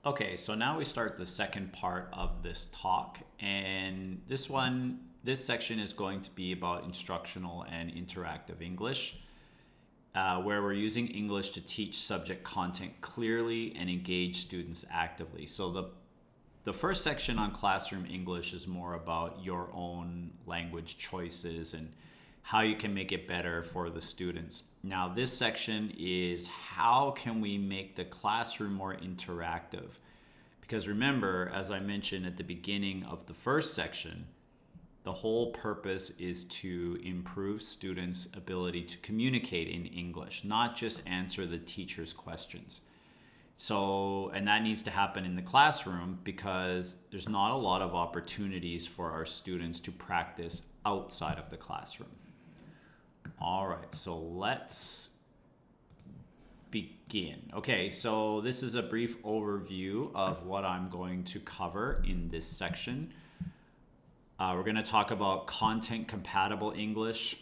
Okay, so now we start the second part of this talk, and this section is going to be about instructional and interactive English, where we're using English to teach subject content clearly and engage students actively. So the first section on classroom English is more about your own language choices and how you can make it better for the students. Now, this section is how can we make the classroom more interactive? Because remember, as I mentioned at the beginning of the first section, the whole purpose is to improve students' ability to communicate in English, not just answer the teacher's questions. So, and that needs to happen in the classroom because there's not a lot of opportunities for our students to practice outside of the classroom. All right, so let's begin. Okay, so this is a brief overview of what I'm going to cover in this section. We're going to talk about content compatible English,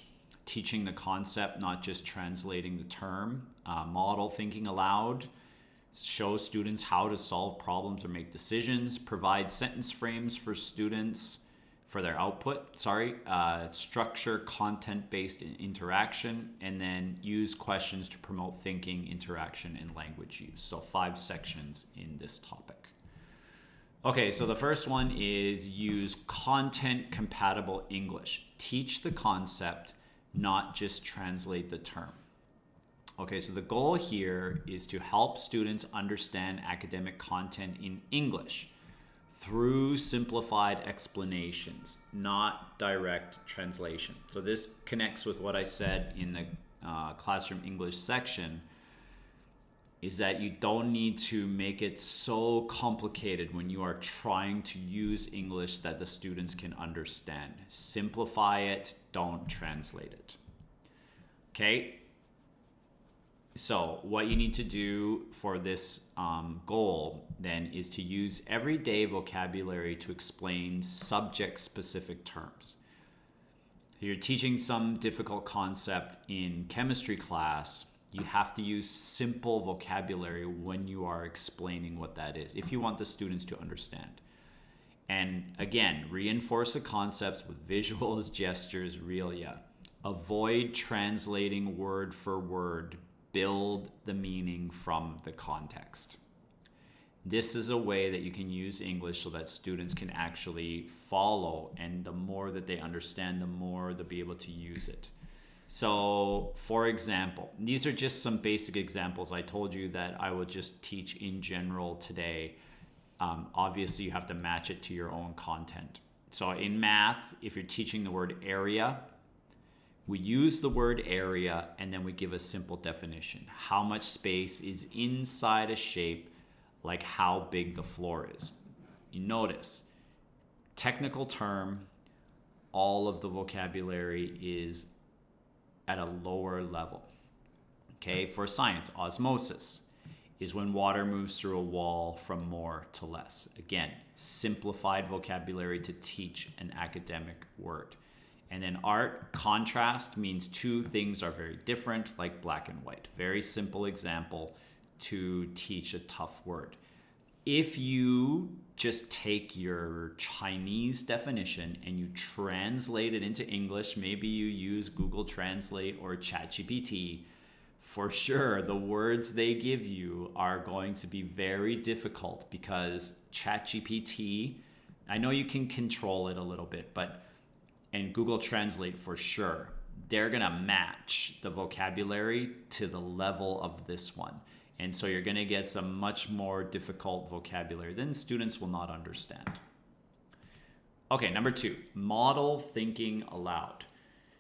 teaching the concept, not just translating the term, model thinking aloud, show students how to solve problems or make decisions, provide sentence frames for students for their output, structure content-based interaction, and then use questions to promote thinking, interaction, and language use. So 5 sections in this topic. Okay, so the first one is use content compatible English. Teach the concept, not just translate the term. Okay, so the goal here is to help students understand academic content in English through simplified explanations, not direct translation. So this connects with what I said in the classroom English section, is that you don't need to make it so complicated when you are trying to use English that the students can understand. Simplify it, don't translate it. Okay? So what you need to do for this goal then is to use everyday vocabulary to explain subject-specific terms. You're teaching some difficult concept in chemistry class, you have to use simple vocabulary when you are explaining what that is, if you want the students to understand. And again, reinforce the concepts with visuals, gestures, realia. Avoid translating word for word. Build the meaning from the context. This is a way that you can use English so that students can actually follow, and the more that they understand, the more they'll be able to use it. So, for example, these are just some basic examples. I told you that I would just teach in general today. Obviously, you have to match it to your own content. So in math, if you're teaching the word area, we use the word area and then we give a simple definition. How much space is inside a shape, like how big the floor is. You notice, technical term, all of the vocabulary is at a lower level. Okay, for science, osmosis is when water moves through a wall from more to less. Again, simplified vocabulary to teach an academic word. And then art, contrast means two things are very different, like black and white. Very simple example to teach a tough word. If you just take your Chinese definition and you translate it into English, maybe you use Google Translate or ChatGPT, for sure the words they give you are going to be very difficult because ChatGPT, I know you can control it a little bit, and Google Translate for sure, they're gonna match the vocabulary to the level of this one. And so you're gonna get some much more difficult vocabulary. Then students will not understand. Okay, number 2, model thinking aloud.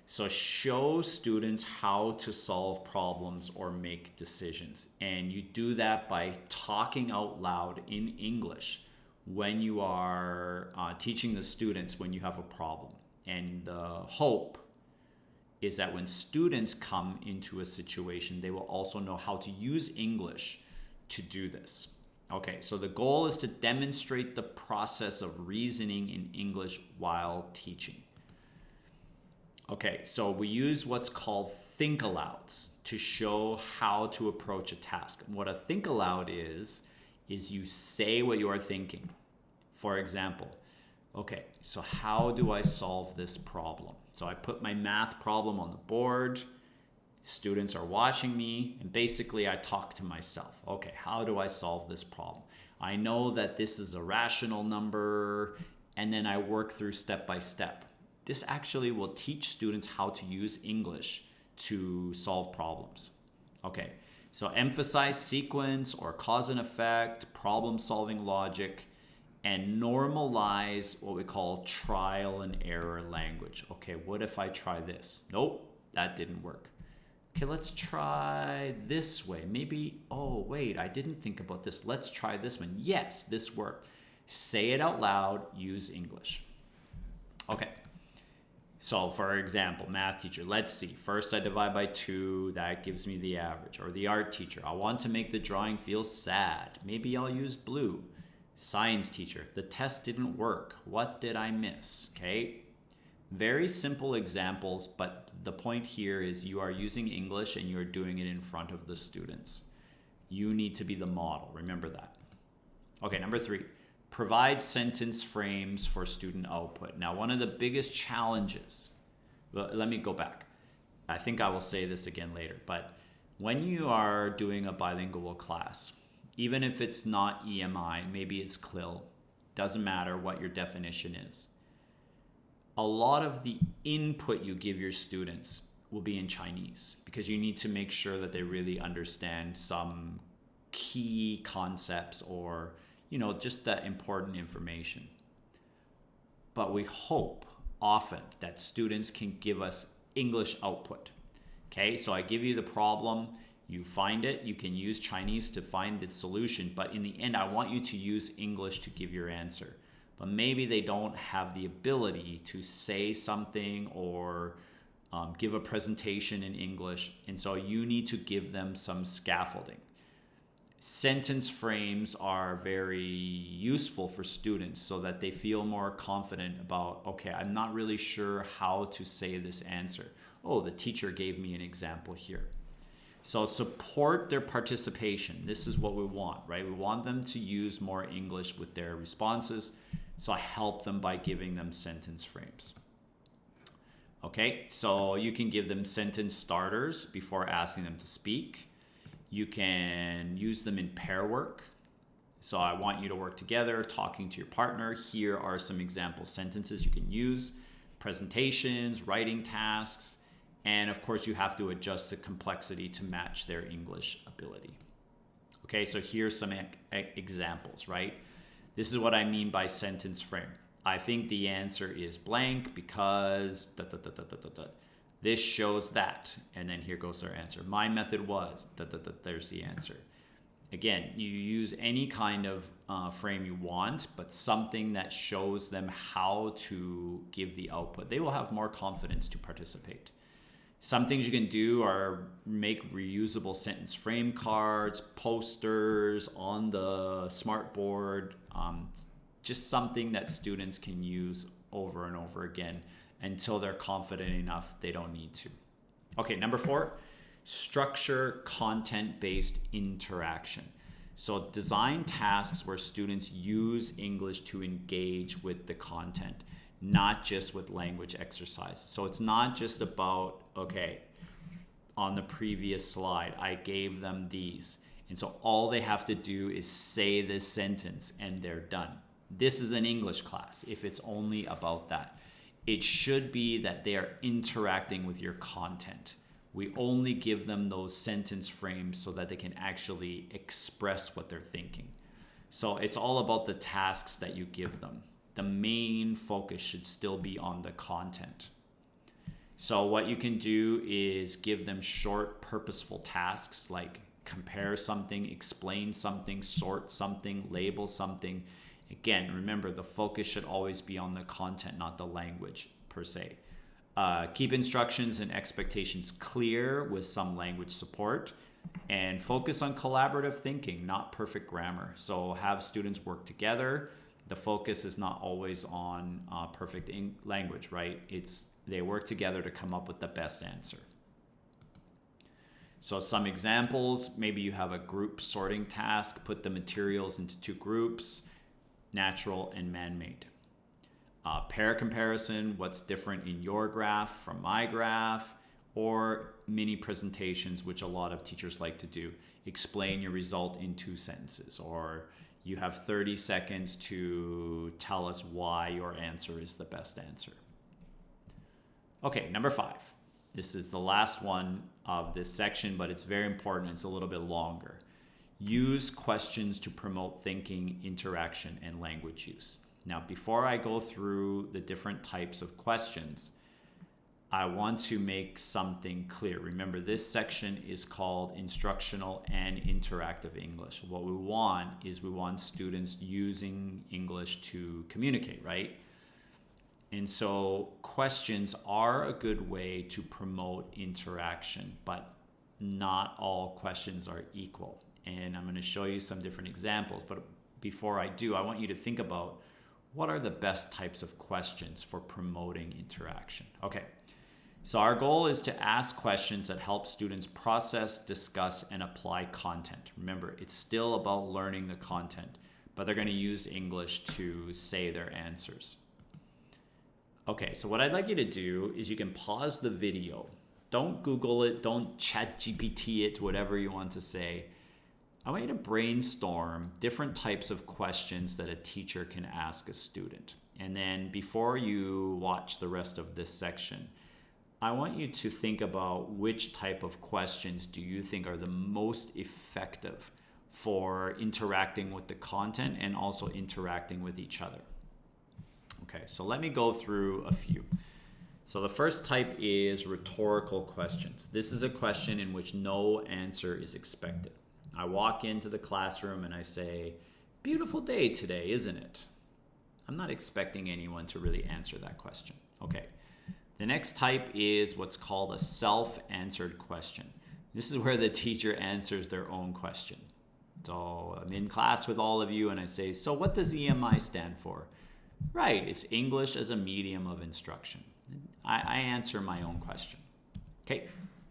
So show students how to solve problems or make decisions. And you do that by talking out loud in English when you are teaching the students when you have a problem. And the hope is that when students come into a situation, they will also know how to use English to do this. Okay, so the goal is to demonstrate the process of reasoning in English while teaching. Okay, so we use what's called think alouds to show how to approach a task. What a think aloud is is you say what you are thinking. For example, okay, so how do I solve this problem? So I put my math problem on the board. Students are watching me, and basically I talk to myself. Okay, how do I solve this problem? I know that this is a rational number, and then I work through step by step. This actually will teach students how to use English to solve problems. Okay, so emphasize sequence or cause and effect, problem-solving logic, and normalize what we call trial and error language. Okay, what if I try this? Nope, that didn't work. Okay, let's try this way. Maybe, oh, wait, I didn't think about this. Let's try this one. Yes, this worked. Say it out loud, use English. Okay, so for example, math teacher, let's see. First I divide by 2, that gives me the average. Or the art teacher, I want to make the drawing feel sad. Maybe I'll use blue. Science teacher, the test didn't work. What did I miss? Okay, very simple examples, but the point here is you are using English and you're doing it in front of the students. You need to be the model, remember that. Okay, number 3, provide sentence frames for student output. Now, one of the biggest challenges, well, let me go back. I think I will say this again later, but when you are doing a bilingual class, even if it's not EMI, maybe it's CLIL, doesn't matter what your definition is. A lot of the input you give your students will be in Chinese because you need to make sure that they really understand some key concepts or, just that important information. But we hope often that students can give us English output. Okay, so I give you the problem, you find it, you can use Chinese to find the solution, but in the end, I want you to use English to give your answer. But maybe they don't have the ability to say something or give a presentation in English, and so you need to give them some scaffolding. Sentence frames are very useful for students so that they feel more confident about, okay, I'm not really sure how to say this answer. Oh, the teacher gave me an example here. So support their participation. This is what we want, right? We want them to use more English with their responses. So I help them by giving them sentence frames. Okay, so you can give them sentence starters before asking them to speak. You can use them in pair work. So I want you to work together, talking to your partner. Here are some example sentences you can use, presentations, writing tasks, and of course you have to adjust the complexity to match their English ability. Okay, so here's some examples, right? This is what I mean by sentence frame. I think the answer is blank because this shows that, and then here goes their answer. My method was there's the answer. Again, you use any kind of frame you want, but something that shows them how to give the output. They will have more confidence to participate. Some things you can do are make reusable sentence frame cards, posters on the smart board, just something that students can use over and over again until they're confident enough they don't need to. Okay, number 4, structure content-based interaction. So design tasks where students use English to engage with the content, not just with language exercises. So it's not just about, okay, on the previous slide, I gave them these. And so all they have to do is say this sentence and they're done. This is an English class if it's only about that. It should be that they are interacting with your content. We only give them those sentence frames so that they can actually express what they're thinking. So it's all about the tasks that you give them. The main focus should still be on the content. So what you can do is give them short, purposeful tasks like compare something, explain something, sort something, label something. Again, remember, the focus should always be on the content, not the language per se. Keep instructions and expectations clear with some language support, and focus on collaborative thinking, not perfect grammar. So have students work together. The focus is not always on perfect language, right? They work together to come up with the best answer. So some examples, maybe you have a group sorting task, put the materials into 2 groups, natural and man-made. Pair comparison, what's different in your graph from my graph, or mini presentations, which a lot of teachers like to do. Explain your result in 2 sentences, or you have 30 seconds to tell us why your answer is the best answer. Okay, number 5. This is the last one of this section, but it's very important. It's a little bit longer. Use questions to promote thinking, interaction, and language use. Now, before I go through the different types of questions, I want to make something clear. Remember, this section is called Instructional and Interactive English. What we want is we want students using English to communicate, right? And so questions are a good way to promote interaction, but not all questions are equal. And I'm going to show you some different examples. But before I do, I want you to think about what are the best types of questions for promoting interaction. Okay. So our goal is to ask questions that help students process, discuss, and apply content. Remember, it's still about learning the content, but they're going to use English to say their answers. Okay, so what I'd like you to do is you can pause the video. Don't Google it, don't ChatGPT it, whatever you want to say. I want you to brainstorm different types of questions that a teacher can ask a student. And then before you watch the rest of this section, I want you to think about which type of questions do you think are the most effective for interacting with the content and also interacting with each other. Okay, so let me go through a few. So the first type is rhetorical questions. This is a question in which no answer is expected. I walk into the classroom and I say, "Beautiful day today, isn't it?" I'm not expecting anyone to really answer that question. Okay. The next type is what's called a self-answered question. This is where the teacher answers their own question. So I'm in class with all of you and I say, "So what does EMI stand for?" Right, it's English as a medium of instruction. I answer my own question. Okay,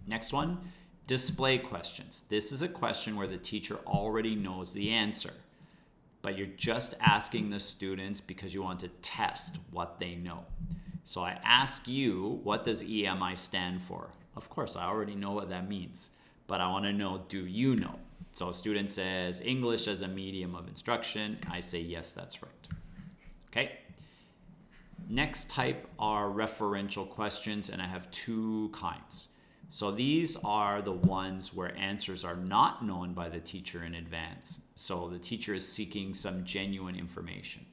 next one, display questions. This is a question where the teacher already knows the answer, but you're just asking the students because you want to test what they know. So I ask you, what does EMI stand for? Of course, I already know what that means, but I want to know, do you know? So a student says, English as a medium of instruction. I say, yes, that's right. Okay. Next type are referential questions, and I have 2 kinds. So these are the ones where answers are not known by the teacher in advance. So the teacher is seeking some genuine information.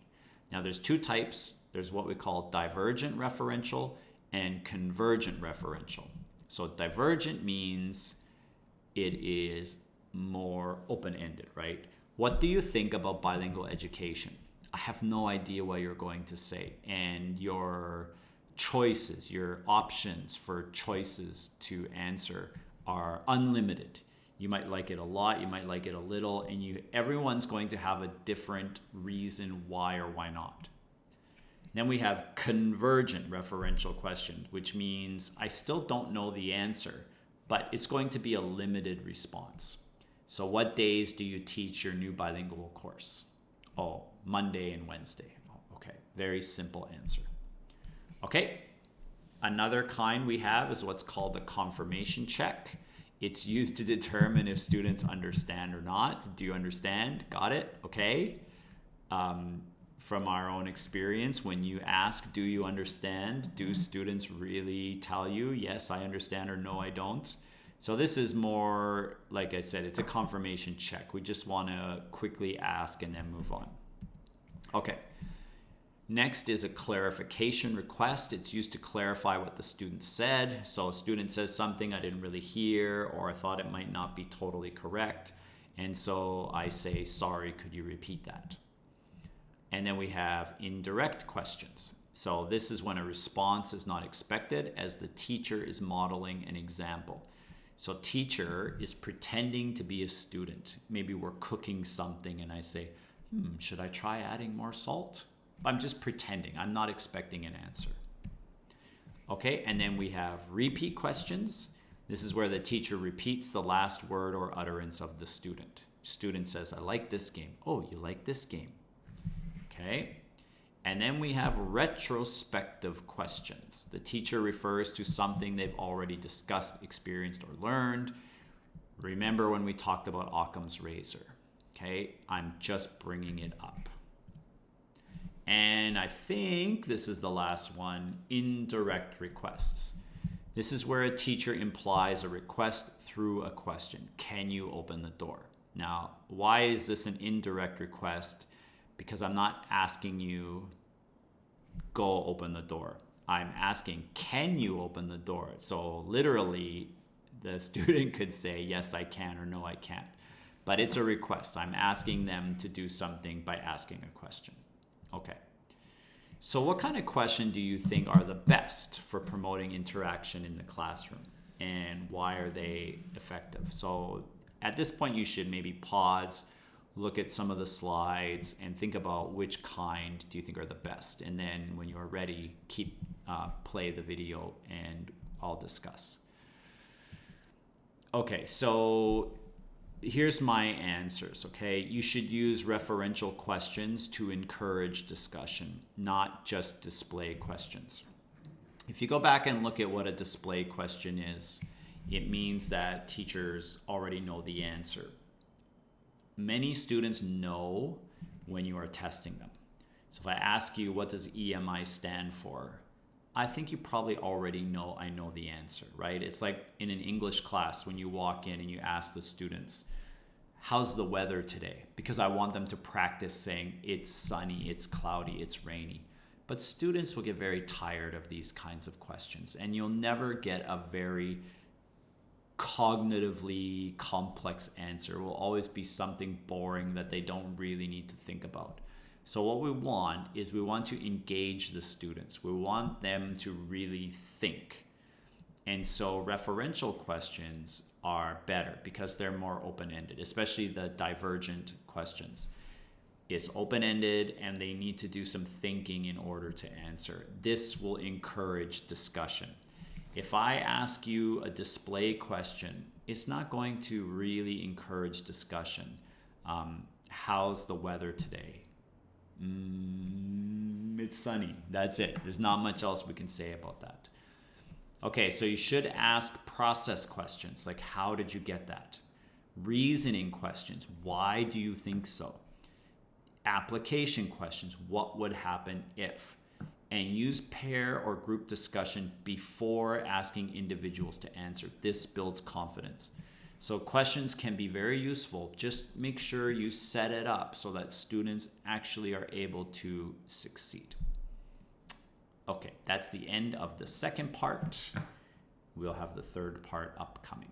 Now there's 2 types. There's what we call divergent referential and convergent referential. So divergent means it is more open-ended, right? What do you think about bilingual education? I have no idea what you're going to say. And your choices, your options for choices to answer are unlimited. You might like it a lot, you might like it a little, and everyone's going to have a different reason why or why not. Then we have convergent referential question, which means I still don't know the answer, but it's going to be a limited response. So what days do you teach your new bilingual course? Oh, Monday and Wednesday. Oh, okay, very simple answer. Okay, another kind we have is what's called the confirmation check. It's used to determine if students understand or not. Do you understand? Got it? Okay. From our own experience, when you ask, do you understand? Do students really tell you, yes, I understand, or no, I don't? So this is more, like I said, it's a confirmation check. We just want to quickly ask and then move on. Okay. Next is a clarification request. It's used to clarify what the student said. So a student says something I didn't really hear, or I thought it might not be totally correct. And so I say, sorry, could you repeat that? And then we have indirect questions. So this is when a response is not expected, as the teacher is modeling an example. So teacher is pretending to be a student. Maybe we're cooking something and I say, should I try adding more salt? I'm just pretending. I'm not expecting an answer. Okay, and then we have repeat questions. This is where the teacher repeats the last word or utterance of the student. Student says, I like this game. Oh, you like this game. Okay. And then we have retrospective questions. The teacher refers to something they've already discussed, experienced, or learned. Remember when we talked about Occam's razor. Okay, I'm just bringing it up. And I think this is the last one, indirect requests. This is where a teacher implies a request through a question. Can you open the door? Now, why is this an indirect request? Because I'm not asking you, go open the door. I'm asking, can you open the door? So literally, the student could say, yes, I can, or no, I can't. But it's a request. I'm asking them to do something by asking a question. Okay. So what kind of question do you think are the best for promoting interaction in the classroom? And why are they effective? So at this point, you should maybe pause, look at some of the slides, and think about which kind do you think are the best. And then when you're ready, play the video and I'll discuss. Okay, so here's my answers, okay? You should use referential questions to encourage discussion, not just display questions. If you go back and look at what a display question is, it means that teachers already know the answer. Many students know when you are testing them. So if I ask you, what does EMI stand for? I think you probably already know I know the answer, right? It's like in an English class when you walk in and you ask the students, how's the weather today? Because I want them to practice saying it's sunny, it's cloudy, it's rainy. But students will get very tired of these kinds of questions, and you'll never get a very cognitively complex answer. It will always be something boring that they don't really need to think about. So what we want is we want to engage the students. We want them to really think. And so referential questions are better because they're more open-ended, especially the divergent questions. It's open-ended and they need to do some thinking in order to answer. This will encourage discussion. If I ask you a display question, it's not going to really encourage discussion. How's the weather today? It's sunny. That's it. There's not much else we can say about that. Okay, so you should ask process questions like, how did you get that? Reasoning questions. Why do you think so? Application questions. What would happen if? And use pair or group discussion before asking individuals to answer. This builds confidence. So questions can be very useful. Just make sure you set it up so that students actually are able to succeed. Okay, that's the end of the second part. We'll have the third part upcoming.